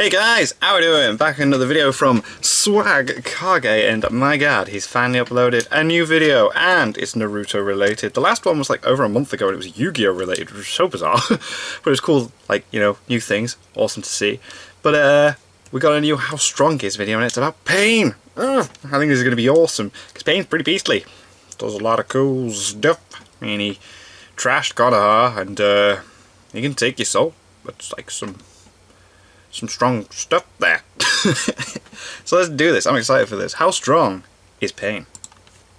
Hey guys, how we doing? Back in another video from SWAGKAGE, and my god, he's finally uploaded a new video, and it's Naruto related. The last one was like over a month ago and it was Yu-Gi-Oh related, which was so bizarre. But it was cool, like, you know, new things, awesome to see. But we got a new How Strong He Is video and it's about Pain. I think this is going to be awesome, because Pain's pretty beastly. Does a lot of cool stuff. I mean, he trashed Konoha and he can take your soul. It's like some strong stuff there. So let's do this. I'm excited for this. How strong is Pain?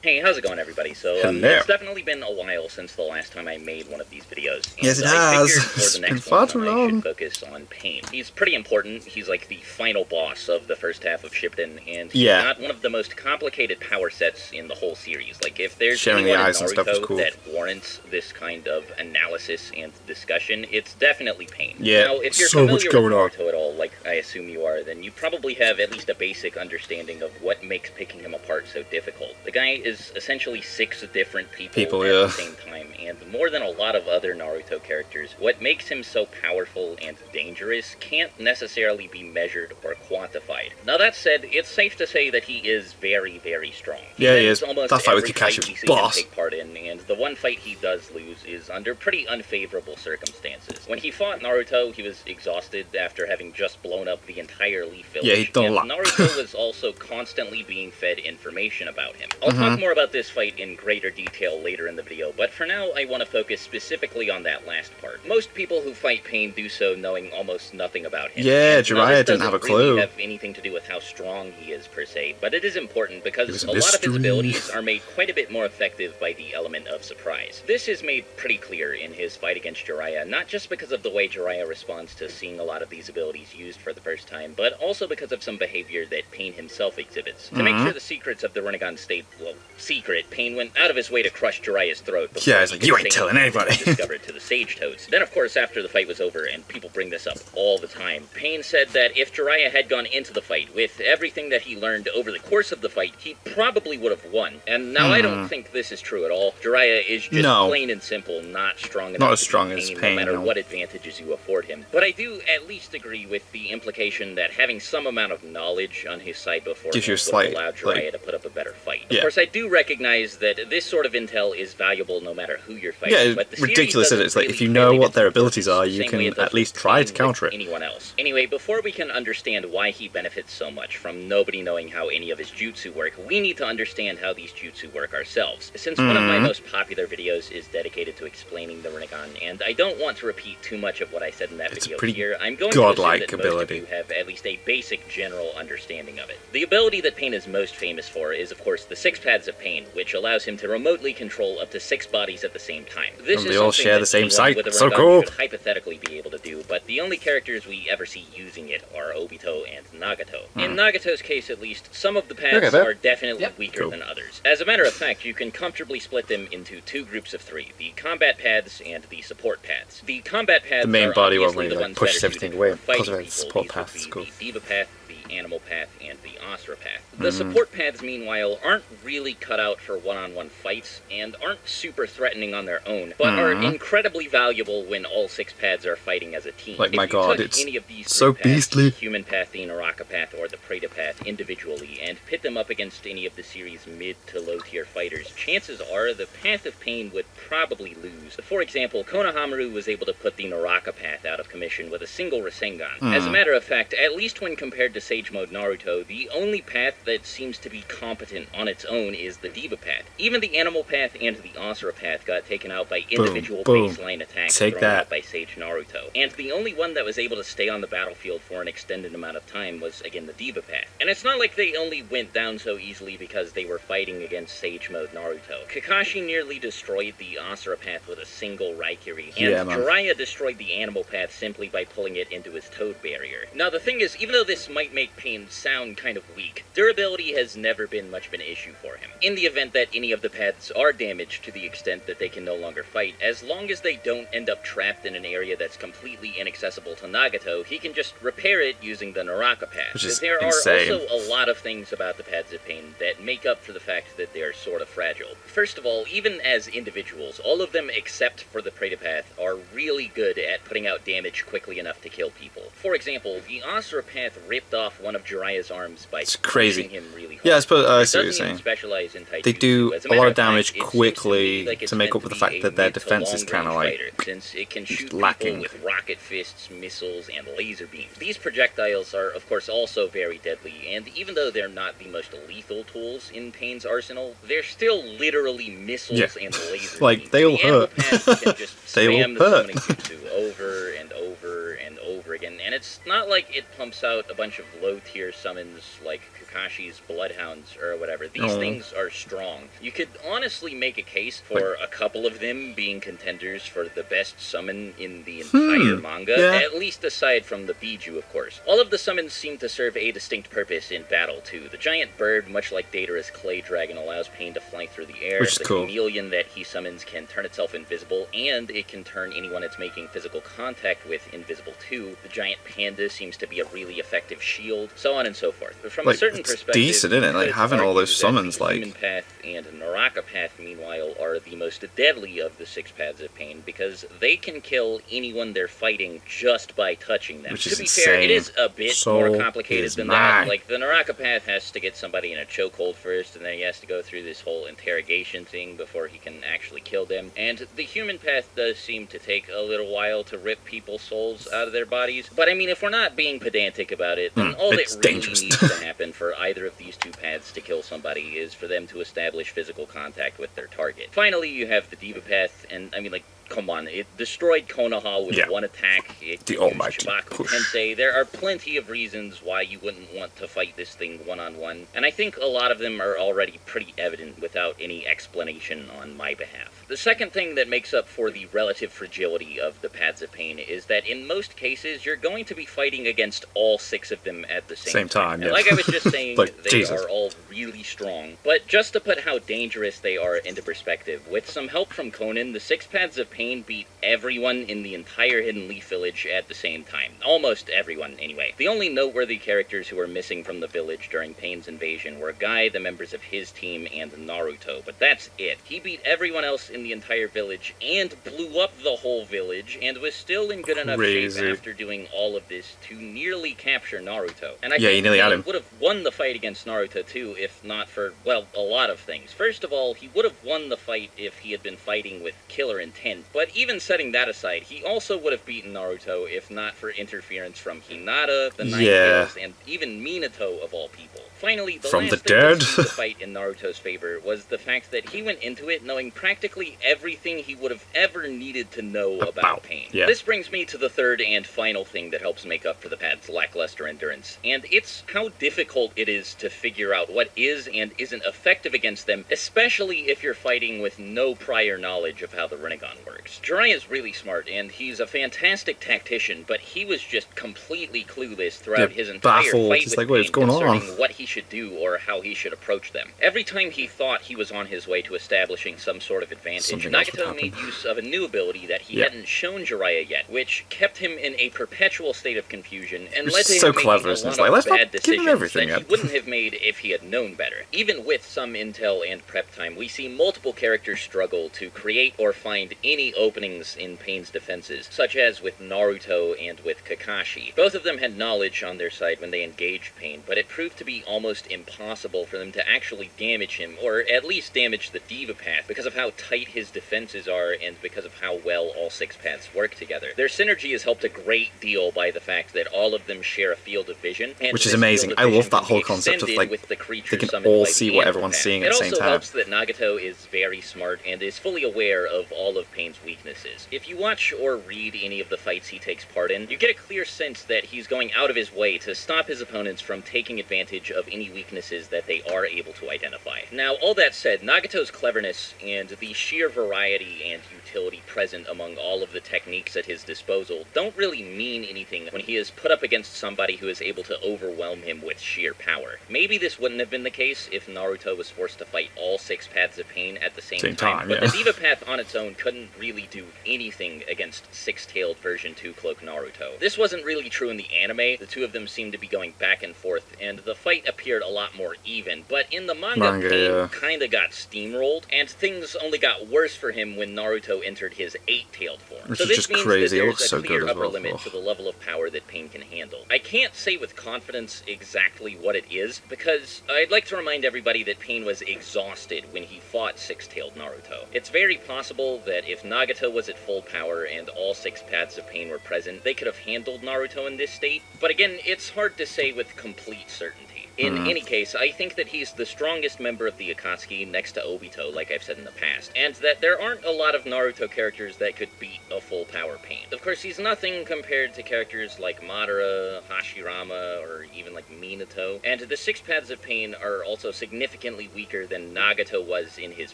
Hey, how's it going, everybody? So, it's definitely been a while since the last time I made one of these videos. And yes, it has. For the next far too long. I should focus on Pain. He's pretty important. He's like the final boss of the first half of Shippuden, and he's got one of the most complicated power sets in the whole series. Like, if there's anyone in Naruto that warrants this kind of analysis and discussion, it's definitely Pain. Yeah, now, if you're familiar with Naruto at all, like I assume you are, then you probably have at least a basic understanding of what makes picking him apart so difficult. The guy is essentially 6 different people at the same time, and more than a lot of other Naruto characters, what makes him so powerful and dangerous can't necessarily be measured or quantified. Now that said, it's safe to say that he is very, very strong. Yeah, he is. Almost that fight with every Kakashi fight was boss. Take part in, and the one fight he does lose is under pretty unfavorable circumstances. When he fought Naruto, he was exhausted after having just blown up the entire Leaf Village. Yeah, he'd done a lot. Naruto was also constantly being fed information about him. I'll talk more about this fight in greater detail later in the video, but for now I want to focus specifically on that last part. Most people who fight Pain do so knowing almost nothing about him. Yeah, Jiraiya didn't have a clue. Really have anything to do with how strong he is per se, but it is important because a lot of his abilities are made quite a bit more effective by the element of surprise. This is made pretty clear in his fight against Jiraiya, not just because of the way Jiraiya responds to seeing a lot of these abilities used for the first time, but also because of some behavior that Pain himself exhibits. To make sure the secrets of the Rinnegan stayed, well, secret, Pain went out of his way to crush Jiraiya's throat. Yeah, he's like, you ain't telling anybody. Discovered to the Sage Toads. Then, of course, after the fight was over, and people bring this up all the time, Pain said that if Jiraiya had gone into the fight with everything that he learned over the course of the fight, he probably would have won. And now I don't think this is true at all. Jiraiya is just plain and simple not strong enough not as strong as Pain, no matter what advantages you afford him. But I do at least agree with the implication that having some amount of knowledge on his side before would allow Jiraiya to put up a better fight. Of course, I do recognize that this sort of intel is valuable no matter who you're fighting. Yeah, it's ridiculous. It's like, if you know what their abilities are, you can at least try to counter it. Anyone else. Anyway, before we can understand why he benefits so much from nobody knowing how any of his jutsu work, we need to understand how these jutsu work ourselves. Since one of my most popular videos is dedicated to explaining the Rinnegan, and I don't want to repeat too much of what I said in that video here, I'm going to assume that most of you have at least a basic general understanding of it. The ability that Pain is most famous for is, of course, the 6 Paths of Pain, which allows him to remotely control up to 6 bodies at the same time. This is all share the same site. So cool. Should hypothetically be able to do, but the only characters we ever see using it are Obito and Nagato. In Nagato's case, at least, some of the paths are definitely weaker than others. As a matter of fact, you can comfortably split them into 2 groups of 3: the combat paths and the support paths. The combat paths, the main body one where he pushes everything away because of his support paths. Cool. The Diva path, the Animal path, and the Asura path. The support paths, meanwhile, aren't really cut out for one-on-one fights, and aren't super threatening on their own, but are incredibly valuable when all 6 paths are fighting as a team. Like, my god, it's any of these so beastly. The Human path, the Naraka path, or the Preta path individually, and pit them up against any of the series' mid to low-tier fighters, chances are the Path of Pain would probably lose. For example, Konohamaru was able to put the Naraka path out of commission with a single Rasengan. As a matter of fact, at least when compared to Sage Mode Naruto, the only path that seems to be competent on its own is the Diva path. Even the Animal path and the Asura path got taken out by individual baseline attacks thrown out by Sage Naruto. And the only one that was able to stay on the battlefield for an extended amount of time was, again, the Diva path. And it's not like they only went down so easily because they were fighting against Sage Mode Naruto. Kakashi nearly destroyed the Asura path with a single Raikiri, and Jiraiya destroyed the Animal path simply by pulling it into his Toad barrier. Now the thing is, even though this might make make Pain sound kind of weak. Durability has never been much of an issue for him. In the event that any of the paths are damaged to the extent that they can no longer fight, as long as they don't end up trapped in an area that's completely inaccessible to Nagato, he can just repair it using the Naraka path. Which is there insane. are also a lot of things about the paths of Pain that make up for the fact that they're sort of fragile. First of all, even as individuals, all of them except for the Preta path are really good at putting out damage quickly enough to kill people. For example, the Asura path ripped off one of Jiraiya's arms by punching him really hard. Yeah, I suppose I see what you're Doesn't even saying. specialize in They do As a matter lot of of damage fact, it seems quickly like it's to make meant up with the be fact a that their mid to defense is kind of long-range like fighter, since it can shoot lacking. people with rocket fists, missiles, and laser beams. These projectiles are, of course, also very deadly, and even though they're not the most lethal tools in Pain's arsenal, they're still literally missiles and laser like, beams. they'll the animal hurt. path can just They will spam the hurt. summoning jutsu over and over and over again, and it's not like it pumps out a bunch of low-tier summons like Kakashi's Bloodhounds or whatever. These things are strong. You could honestly make a case for a couple of them being contenders for the best summon in the entire manga, at least aside from the Biju, of course. All of the summons seem to serve a distinct purpose in battle, too. The giant bird, much like Datara's clay dragon, allows Pain to fly through the air. Which is the cool. chameleon that he summons can turn itself invisible, and it can turn anyone it's making physical contact with invisible, too. The giant panda seems to be a really effective shield, so on and so forth. But from a certain it's perspective, decent, isn't it? Like, could having all those argue that summons, the like... Human Path and Naraka Path, meanwhile, are the most deadly of the 6 paths of Pain, because they can kill anyone they're fighting just by touching them. Which To is be fair, it insane. is a bit Soul more complicated is than mine. that. Like, the Naraka Path has to get somebody in a chokehold first, and then he has to go through this whole interrogation thing before he can actually kill them. And the Human Path does seem to take a little while to rip people's souls out of their bodies. But I mean, if we're not being pedantic about it, then all that it's really dangerous. needs to happen for either of these 2 paths to kill somebody is for them to establish physical contact with their target. Finally, you have the Diva Path, and I mean, like, come on, it destroyed Konoha with one attack. It The used almighty Shibaku push. Tensei. There are plenty of reasons why you wouldn't want to fight this thing one-on-one, and I think a lot of them are already pretty evident without any explanation on my behalf. The second thing that makes up for the relative fragility of the Paths of Pain is that in most cases, you're going to be fighting against all 6 of them at the same time. And like I was just saying, Like, they Jesus. are all really strong. But just to put how dangerous they are into perspective, with some help from Conan, the 6 Paths of Pain beat everyone in the entire Hidden Leaf Village at the same time. Almost everyone, anyway. The only noteworthy characters who were missing from the village during Pain's invasion were Guy, the members of his team, and Naruto, but that's it. He beat everyone else in the entire village and blew up the whole village, and was still in good enough shape after doing all of this to nearly capture Naruto. And I think he nearly had him. would have won the fight against Naruto too, if not for, well, a lot of things. First of all, he would have won the fight if he had been fighting with killer intent, but even setting that aside, he also would have beaten Naruto if not for interference from Hinata, the Nine Tails, and even Minato of all people. Finally, the From last the thing dead? to see the fight in Naruto's favor was the fact that he went into it knowing practically everything he would have ever needed to know about Pain. Yeah. This brings me to the third and final thing that helps make up for the Path's lackluster endurance, and it's how difficult it is to figure out what is and isn't effective against them, especially if you're fighting with no prior knowledge of how the Rinnegan works. Jiraiya is really smart, and he's a fantastic tactician, but he was just completely clueless throughout his entire baffled. fight It's with like, what's Pain going on? concerning what he should do or how he should approach them. Every time he thought he was on his way to establishing some sort of advantage, Something else would Nagato happen. made use of a new ability that he hadn't shown Jiraiya yet, which kept him in a perpetual state of confusion and Which led is to so him making clever, a isn't it? lot It's like, of let's not bad give him decisions everything that yet. he wouldn't have made if he had known better. Even with some intel and prep time, we see multiple characters struggle to create or find any openings in Pain's defenses, such as with Naruto and with Kakashi. Both of them had knowledge on their side when they engaged Pain, but it proved to be almost impossible for them to actually damage him, or at least damage the Diva Path, because of how tight his defenses are and because of how well all 6 paths work together. Their synergy is helped a great deal by the fact that all of them share a field of vision, and Which is this amazing. field I of love vision that can whole be concept of, extended like, with the they creature can summoned all by see the what Animal everyone's Path. seeing It at the same also time. helps that Nagato is very smart and is fully aware of all of Pain's weaknesses. If you watch or read any of the fights he takes part in, you get a clear sense that he's going out of his way to stop his opponents from taking advantage of any weaknesses that they are able to identify. Now, all that said, Nagato's cleverness and the sheer variety and utility present among all of the techniques at his disposal don't really mean anything when he is put up against somebody who is able to overwhelm him with sheer power. Maybe this wouldn't have been the case if Naruto was forced to fight all 6 paths of pain at the same time, but yeah. the Diva Path on its own couldn't really do anything against Six-Tailed version 2 Cloak Naruto. This wasn't really true in the anime. The two of them seemed to be going back and forth, and the fight appeared a lot more even, but in the manga Pain kinda got steamrolled, and things only got worse for him when Naruto entered his 8-tailed form. Which so is this just means crazy. that It there's looks a so clear good as upper well. limit to the level of power that Pain can handle. I can't say with confidence exactly what it is, because I'd like to remind everybody that Pain was exhausted when he fought Six-Tailed Naruto. It's very possible that if Nagato was at full power and all 6 paths of Pain were present, they could have handled Naruto in this state, but again, it's hard to say with complete certainty. In any case, I think that he's the strongest member of the Akatsuki next to Obito, like I've said in the past, and that there aren't a lot of Naruto characters that could beat a full power Pain. Of course, he's nothing compared to characters like Madara, Hashirama, or even like Minato, and the 6 paths of Pain are also significantly weaker than Nagato was in his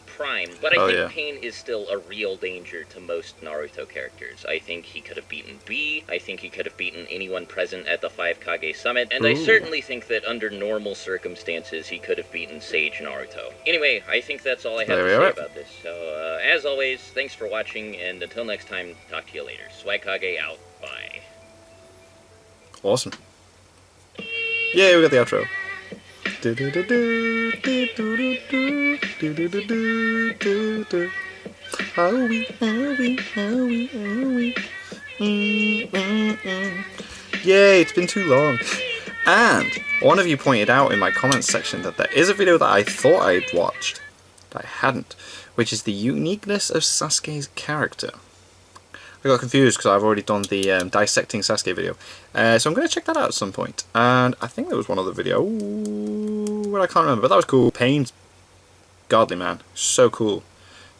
prime, but I think Pain is still a real danger to most Naruto characters. I think he could have beaten B, I think he could have beaten anyone present at the 5 Kage Summit, and I certainly think that under normal circumstances he could have beaten Sage Naruto. Anyway, I think that's all I have to say about this. So, as always, thanks for watching, and until next time, talk to you later. SWAGKAGE out. Bye. Awesome. Yeah, we got the outro. Yay, it's been too long. And one of you pointed out in my comments section that there is a video that I thought I'd watched, but I hadn't, which is the uniqueness of Sasuke's character. I got confused because I've already done the dissecting Sasuke video, so I'm going to check that out at some point. And I think there was one other video, but I can't remember, but that was cool. Pain's godly, man, so cool,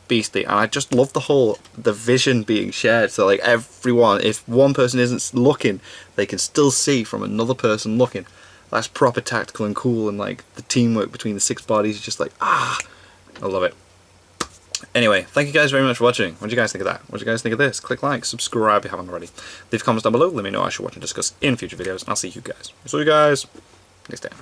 beastly, and I just love the vision being shared. So like everyone, if one person isn't looking, they can still see from another person looking. That's proper tactical and cool, and like the teamwork between the 6 bodies is just like, I love it. Anyway, thank you guys very much for watching. What do you guys think of that? What do you guys think of this? Click like, subscribe if you haven't already. Leave comments down below, let me know what I should watch and discuss in future videos, and I'll see you guys. next time.